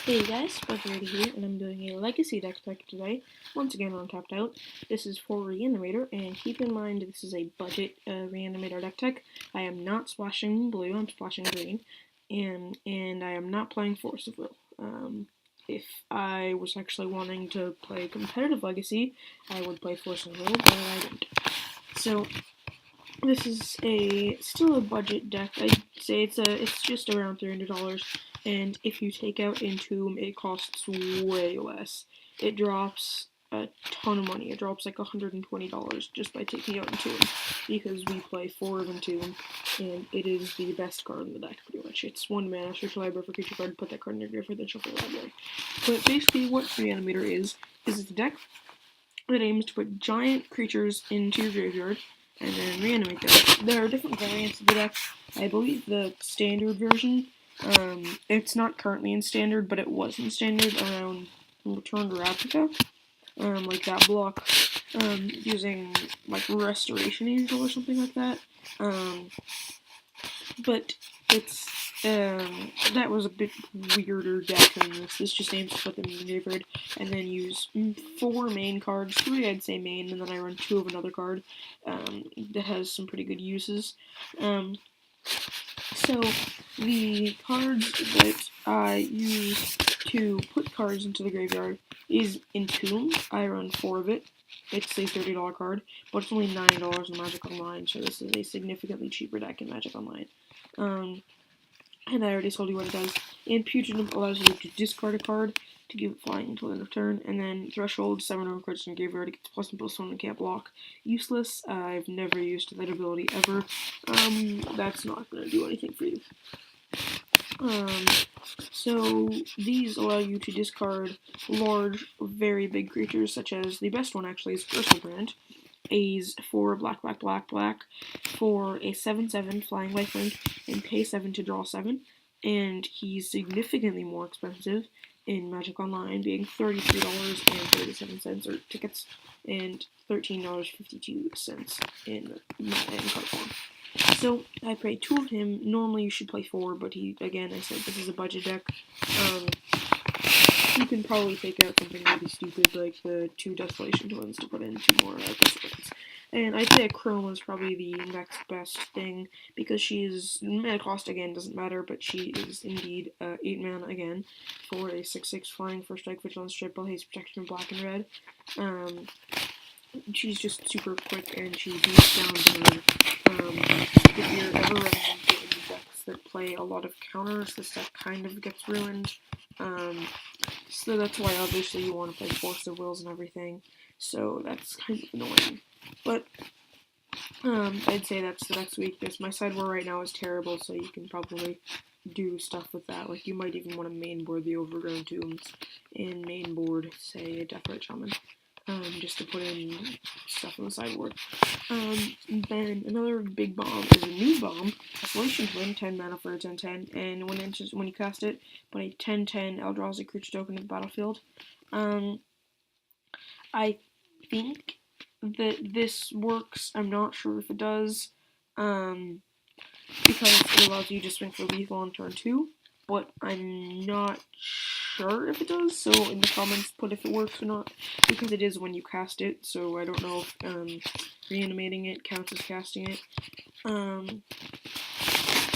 Hey guys, Buzzard here, and I'm doing a legacy deck today, once again on Tapped Out. This is for Reanimator, and keep in mind this is a budget Reanimator deck. I am not splashing blue, I'm splashing green, and I am not playing Force of Will. If I was actually wanting to play competitive legacy, I would play Force of Will, but I don't. So, this is still a budget deck. I'd say it's just around $300, and if you take out Entomb, it costs way less. It drops a ton of money. It drops like $120 just by taking out Entomb, because we play 4 of Entomb, and it is the best card in the deck, pretty much. It's 1 mana, search your library for creature card, put that card in your graveyard, then shuffle your library. But basically what Reanimator is it's a deck that aims to put giant creatures into your graveyard, and then reanimate them. There are different variants of the deck. I believe the standard version, it's not currently in standard, but it was in standard around Return to Ravnica, like that block, using like Restoration Angel or something like that. But it's that was a bit weirder deck than this. This just aims to put them in the graveyard and then use 4 main cards, 3 I'd say main, and then I run 2 of another card that has some pretty good uses. So the cards that I use to put cards into the graveyard is Entomb. I run 4 of it. It's a $30 card, but it's only $9 in Magic Online, so this is a significantly cheaper deck in Magic Online. And I already told you what it does. And Pugilism allows you to discard a card to give it flying until the end of turn, and then Threshold, 7 or cards in your graveyard, it gets +1/+1 and can't block. Useless, I've never used that ability ever. That's not going to do anything for you. So these allow you to discard large, very big creatures, such as the best one actually is Brand. A's for black for a 7/7 flying lifelink and pay 7 to draw 7, and he's significantly more expensive in Magic Online, being $33.37 or tickets and $13.52 in card form. So I play 2 of him. Normally you should play 4, but again, I said this is a budget deck. You can probably take out something really stupid like the 2 Desolation Twins to put in 2 more Disciplines. And I'd say a Chroma is probably the next best thing, because she's, mana cost again doesn't matter, but she is indeed 8 mana again for a 6/6 flying, first strike, vigilance, triple, haste, protection, black and red. She's just super quick, and she beats down the if you're ever running into any decks that play a lot of counters, this deck kind of gets ruined. So that's why obviously you want to play Force of Wills and everything, so that's kind of annoying. But I'd say that's the next weakness. My sideboard right now is terrible, so you can probably do stuff with that. Like, you might even want to mainboard the Overgrown Tombs and mainboard, say, a Deathrite Shaman, just to put in stuff on the sideboard. Then another big bomb is a new bomb, Desolation Twin, 10 mana for a 10/10, and when you cast it, put a 10/10 Eldrazi creature token to the battlefield. I think that this works. I'm not sure if it does, because it allows you to swing for lethal on turn 2, but I'm not sure if it does, so in the comments put if it works or not, because it is when you cast it, so I don't know if reanimating it counts as casting it.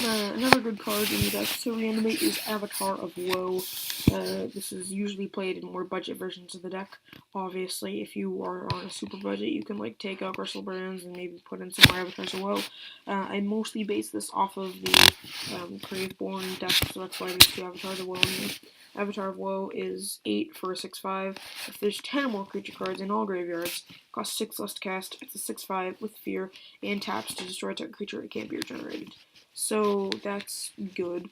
Another good card in the deck to reanimate is Avatar of Woe. This is usually played in more budget versions of the deck. Obviously, if you are on a super budget, you can like take out Bristlebrands and maybe put in some more Avatars of Woe. I mostly base this off of the Graveborn deck, so that's why there's 2 Avatars of Woe in here. Avatar of Woe is 8 for a 6/5. If there's 10 or more creature cards in all graveyards, it costs 6 less to cast. It's a 6/5 with fear and taps to destroy a target creature. It can't be regenerated. So that's good.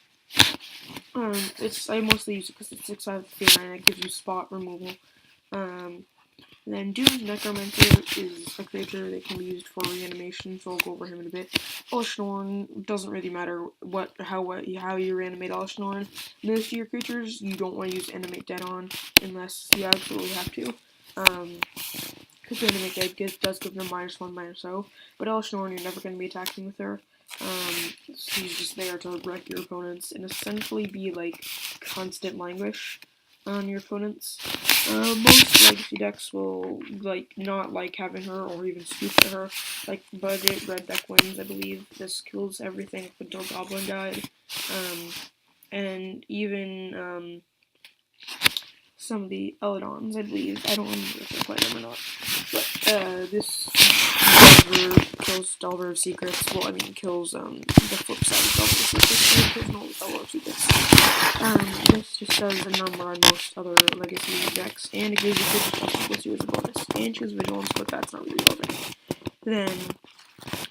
I mostly use it because it's 6/5 fear and it gives you spot removal. Then Doom's Necromancer is a creature that can be used for reanimation, so I'll go over him in a bit. Elishnorn, doesn't really matter how you reanimate Elishnorn. Most of your creatures you don't want to use Animate Dead on unless you absolutely have to. Because Reanimate Dead does give them -1/-0, but Elishnorn you're never going to be attacking with her. He's just there to wreck your opponents and essentially be like constant languish on your opponents. Most legacy decks will not like having her or even scoop at her. Like budget red deck wins, I believe. This kills everything up until Goblin Guide, and even some of the Eladons, I believe. I don't remember if I played them or not. But this Delver kills Delver of Secrets. Well, I mean, kills the flip side of Delver of Secrets. And kills all the Delver of Secrets. This just does a number on most other legacy decks, and it gives you 50% plus you as a bonus. And choose Vigilance, but that's not really relevant. Then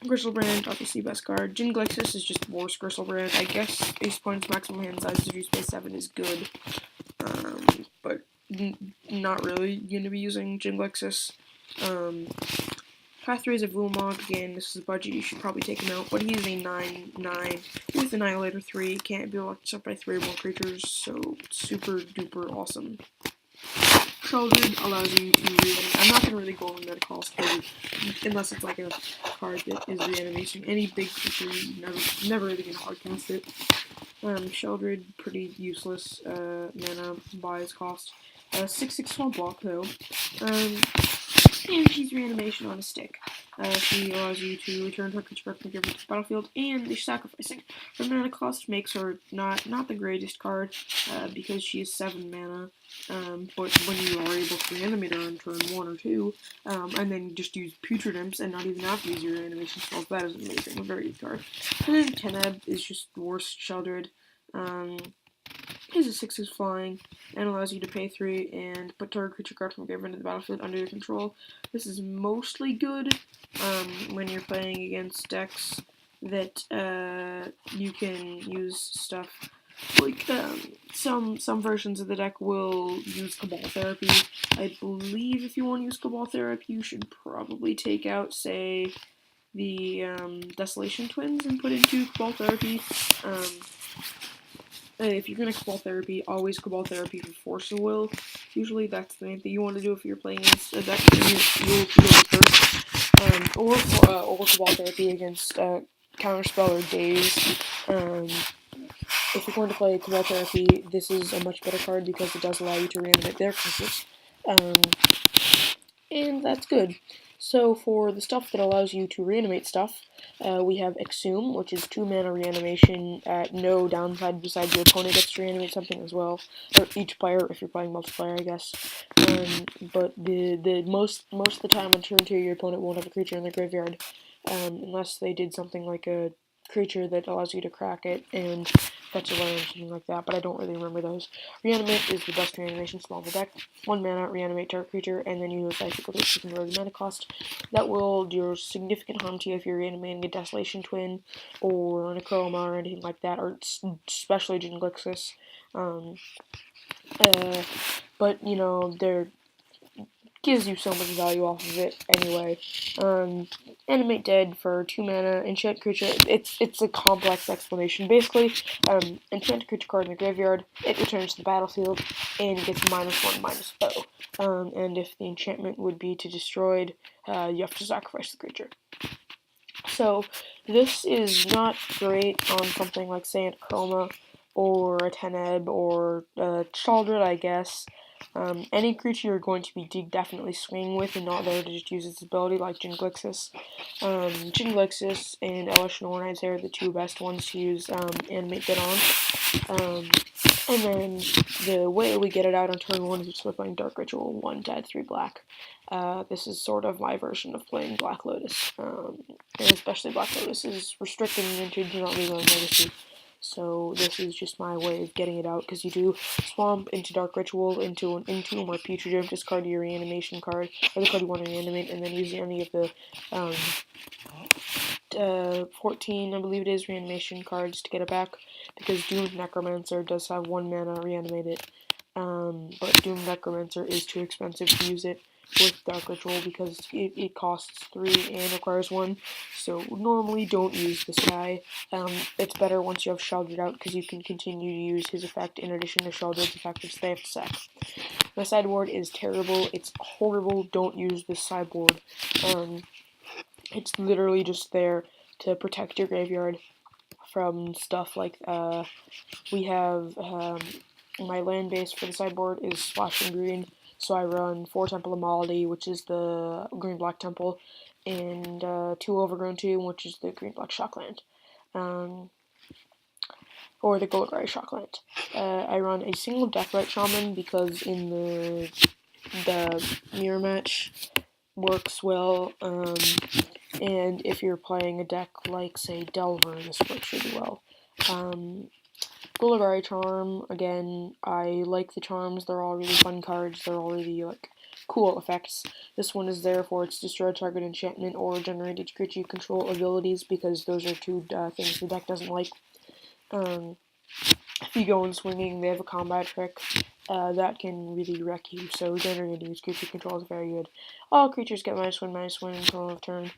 Gristlebrand, obviously best card. Jinglexus is just worse Gristlebrand. I guess Ace Points maximum hand size reduced by 7 is good. But not really going to be using Jinglexus. Pathways of Wulmog, again, this is a budget, you should probably take him out, but he's a 9/9 with Annihilator 3, can't be locked up by 3 or more creatures, so super duper awesome. Sheldred allows you to I'm not going to really go on meta cost, unless it's like a card that is reanimation. Any big creature, never really going to hardcast it. Sheldred, pretty useless mana by its cost. 6/6 small block though. And she's reanimation on a stick. She allows you to return her creature card from your battlefield, and the sacrificing. Her mana cost makes her not the greatest card, because she is 7 mana. But when you are able to reanimate her on turn 1 or 2, and then just use Putrid Imps and not even have to use your animation spells, that is amazing. A very good card. And then Teneb is just worse Sheldred. Is a 6/6 flying and allows you to pay 3 and put target creature card from graveyard into the battlefield under your control. This is mostly good when you're playing against decks that you can use stuff like some versions of the deck will use Cabal Therapy. I believe if you want to use Cabal Therapy, you should probably take out, say, the Desolation Twins and put into Cabal Therapy. If you're going to Cabal Therapy, always Cabal Therapy for Force of Will. Usually that's the main thing you want to do if you're playing against a deck you'll first. Or Cabal Therapy against Counterspell or Daze. If you're going to play Cabal Therapy, this is a much better card because it does allow you to reanimate their creatures. And that's good. So for the stuff that allows you to reanimate stuff, we have Exhume, which is 2 mana reanimation at no downside besides your opponent gets to reanimate something as well, or each player if you're playing multiplayer, I guess. But the most of the time on turn 2, your opponent won't have a creature in their graveyard, unless they did something like a creature that allows you to crack it and fetch a land or something like that, but I don't really remember those. Reanimate is the best reanimation spell in the deck. 1 mana, reanimate target creature, and then you use Icicle to convert the mana cost. That will do significant harm to you if you're reanimating a Desolation Twin, or an Acroma, or anything like that, or especially Jinglixis. But, you know, they're gives you so much value off of it anyway. Animate Dead for 2 mana, enchant creature. It's a complex explanation. Basically, enchant a creature card in the graveyard, it returns to the battlefield, and gets -1/-0. And if the enchantment would be to destroyed, you have to sacrifice the creature. So this is not great on something like, say, a Chroma, or a Teneb, or a Sheldred, I guess. Any creature you're going to be definitely swinging with and not there to just use its ability, like Jinglixis. Jinglixis and Elish Norn, are the 2 best ones to use Animate Dead on. And then the way we get it out on turn 1 is just by playing Dark Ritual 1 to add 3 black. This is sort of my version of playing Black Lotus. And especially Black Lotus is restricted and do not reload legacy. So this is just my way of getting it out, because you do Swamp into Dark Ritual, into an Entomb or Putrid Imp, discard your reanimation card, or the card you want to reanimate, and then use any of the 14, I believe it is, reanimation cards to get it back, because Doomed Necromancer does have 1 mana reanimated, but Doomed Necromancer is too expensive to use it with Dark Ritual because it costs 3 and requires 1, so normally don't use this guy. It's better once you have Sheldred out because you can continue to use his effect in addition to Sheldred's effect, which they have to sack. The sideboard is terrible, it's horrible, don't use this sideboard. It's literally just there to protect your graveyard from stuff like, we have, my land base for the sideboard is Splashing Green, so I run 4 Temple of Malady, which is the green-black temple, and 2 Overgrown Tomb, which is the green-black shockland. Or the Golgari shockland. I run a single Deathrite Shaman because in the mirror match works well, and if you're playing a deck like, say, Delver, this works really well. Golgari Charm, again, I like the charms, they're all really fun cards, they're all really, like, cool effects. This one is there for its destroy target enchantment or generated creature you control abilities, because those are 2 things the deck doesn't like. If you go in swinging, they have a combat trick that can really wreck you, so generating creature control is very good. All creatures get -1/-1 until end of turn.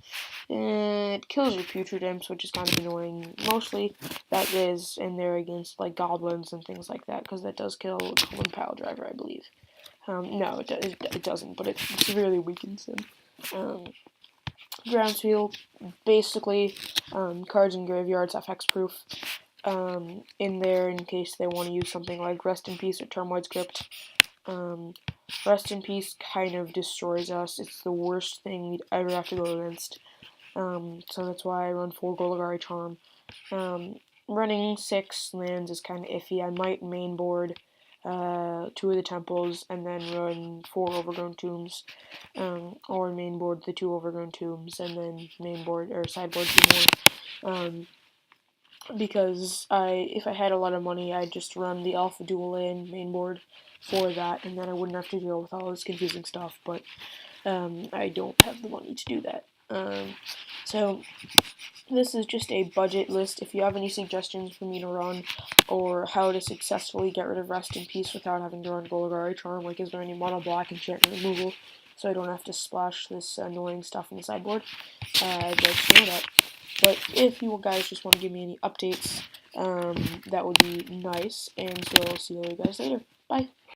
It kills your Putrid Imps, which is kind of annoying. Mostly that is in there against like goblins and things like that, because that does kill Common Pile Driver, I believe. No, it doesn't, but it severely weakens them. Groundsfield, basically, cards in graveyards, FX proof. In there in case they want to use something like Rest in Peace or Turmoid Script. Rest in Peace kind of destroys us. It's the worst thing we'd ever have to go against. So that's why I run 4 Golgari Charm. Running 6 lands is kind of iffy. I might main board 2 of the temples and then run 4 Overgrown Tombs, or main board the 2 Overgrown Tombs and then main board or sideboard 2 more. Because if I had a lot of money, I'd just run the Alpha Dual Land main board for that, and then I wouldn't have to deal with all this confusing stuff, but I don't have the money to do that. So this is just a budget list. If you have any suggestions for me to run, or how to successfully get rid of Rest in Peace without having to run Golgari Charm, like is there any mono black enchantment removal so I don't have to splash this annoying stuff in the sideboard, I'd like to know that. But if you guys just want to give me any updates, that would be nice, and so I'll see you guys later. Bye!